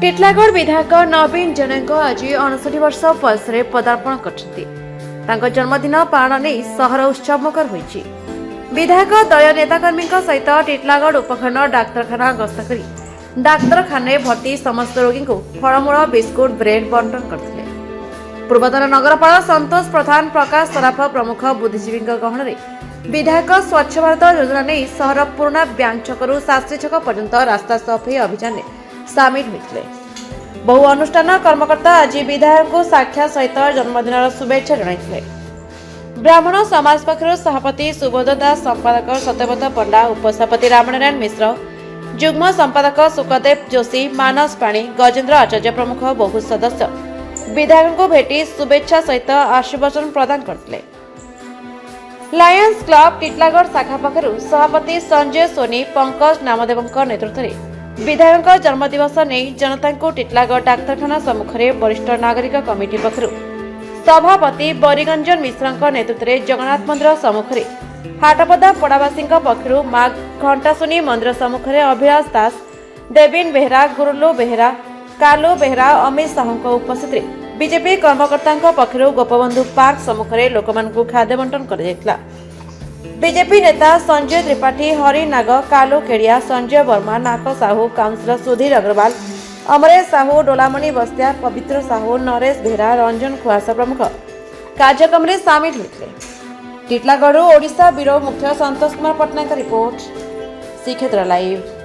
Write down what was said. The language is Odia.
ଟିଟଲାଗଡ଼ ବିଧାୟକ ନବୀନ ଜେନାଙ୍କ ଆଜି 59 ବର୍ଷ ବୟସରେ ପଦାର୍ପଣ କରିଛନ୍ତି। ତାଙ୍କ ଜନ୍ମଦିନ ପାଳନ ନେଇ ସହର ଉତ୍ସବମୁଖର ହୋଇଛି। ବିଧାୟକ ଦଳୀୟ ନେତାକର୍ମୀଙ୍କ ସହିତ ଟିଟଲାଗଡ଼ ଉପଖଣ୍ଡ ଡାକ୍ତରଖାନା ଗସ୍ତ କରି ଡାକ୍ତରଖାନାରେ ଭର୍ତ୍ତି ସମସ୍ତ ରୋଗୀଙ୍କୁ ଫଳମୂଳ, ବିସ୍କୁଟ, ବ୍ରେଡ୍ ବଣ୍ଟନ କରିଥିଲେ। ପୂର୍ବତନ ନଗରପାଳ ସନ୍ତୋଷ ପ୍ରଧାନ, ପ୍ରକାଶ ସରାଫ ପ୍ରମୁଖ ବୁଦ୍ଧିଜୀବୀଙ୍କ ଗହଣରେ ବିଧାୟକ ସ୍ୱଚ୍ଛ ଭାରତ ଯୋଜନା ନେଇ ସହର ପୁରୁଣା ବ୍ୟାଙ୍କ ଛକରୁ ଶାସ୍ତ୍ରୀ ଛକ ପର୍ଯ୍ୟନ୍ତ ରାସ୍ତା ସଫେଇ ଅଭିଯାନରେ ସାମିଲ ହୋଇଥିଲେ। ବହୁ ଅନୁଷ୍ଠାନ କର୍ମକର୍ତ୍ତା ଆଜି ବିଧାୟକଙ୍କୁ ସାକ୍ଷାତ ସହିତ ଜନ୍ମଦିନର ଶୁଭେଚ୍ଛା ଜଣାଇଥିଲେ। ବ୍ରାହ୍ମଣ ସମାଜ ପକ୍ଷରୁ ସଭାପତି ସୁବୋଧ ଦାସ, ସମ୍ପାଦକ ସତ୍ୟବ୍ରତ ପଣ୍ଡା, ଉପସଭାପତି ରାମନାରାୟଣ ମିଶ୍ର, ଯୁଗ୍ମ ସମ୍ପାଦକ ସୁଖଦେବ ଯୋଶୀ, ମାନସ ପାଣି, ଗଜେନ୍ଦ୍ର ଆଚାର୍ଯ୍ୟ ପ୍ରମୁଖ ବହୁ ସଦସ୍ୟ ବିଧାୟକଙ୍କୁ ଭେଟି ଶୁଭେଚ୍ଛା ସହିତ ଆଶୀର୍ବାଦ ପ୍ରଦାନ କରିଥିଲେ। ଲାୟନ୍ସ କ୍ଲବ ଟିଟଲାଗଡ଼ ଶାଖା ପକ୍ଷରୁ ସଭାପତି ସଞ୍ଜୟ ସୋନି, ପଙ୍କଜ ନାମଦେବଙ୍କ ନେତୃତ୍ୱରେ ବିଧାୟକଙ୍କ ଜନ୍ମଦିବସ ନେଇ ଜନତାଙ୍କୁ ଟିଟଲାଗଡ଼ ଡାକ୍ତରଖାନା ସମ୍ମୁଖରେ ବରିଷ୍ଠ ନାଗରିକ କମିଟି ପକ୍ଷରୁ ସଭାପତି ବରିଗଞ୍ଜନ ମିଶ୍ରଙ୍କ ନେତୃତ୍ୱରେ ଜଗନ୍ନାଥ ମନ୍ଦିର ସମ୍ମୁଖରେ, ହାଟପଦା ପଡ଼ାବାସୀଙ୍କ ପକ୍ଷରୁ ମା ଘଣ୍ଟାଶୁନୀ ମନ୍ଦିର ସମ୍ମୁଖରେ ଅଭିଳାଷ ଦାସ, ଦେବୀନ ବେହେରା, ଗୁରୁଲୁ ବେହେରା, କାଲୁ ବେହେରା, ଅମିତ ସାହୁଙ୍କ ଉପସ୍ଥିତିରେ ବିଜେପି କର୍ମକର୍ତ୍ତାଙ୍କ ପକ୍ଷରୁ ଗୋପବନ୍ଧୁ ପାର୍କ ସମ୍ମୁଖରେ ଲୋକମାନଙ୍କୁ ଖାଦ୍ୟ ବଣ୍ଟନ କରାଯାଇଥିଲା। ବିଜେପି ନେତା ସଞ୍ଜୟ ତ୍ରିପାଠୀ, ହରି ନାଗ, କାଲୁ କେଡ଼ିଆ, ସଞ୍ଜୟ ବର୍ମା, ନାକ ସାହୁ, କାଉନ୍ସିଲର ସୁଧୀର ଅଗ୍ରୱାଲ, ଅମରେଶ ସାହୁ, ଡୋଲାମଣି ବସ୍ତିଆ, ପବିତ୍ର ସାହୁ, ନରେଶ ବେହେରା, ରଞ୍ଜନ ଖୁଆସ ପ୍ରମୁଖ କାର୍ଯ୍ୟକ୍ରମରେ ସାମିଲ ହୋଇଥିଲେ। ଟିଟଲାଗଡ଼ରୁ ଓଡ଼ିଶା ବ୍ୟୁରୋ ମୁଖ୍ୟ ସନ୍ତୋଷ କୁମାର ପଟ୍ଟନାୟକ ରିପୋର୍ଟ, ଶ୍ରୀକ୍ଷେତ୍ର ଲାଇଭ୍।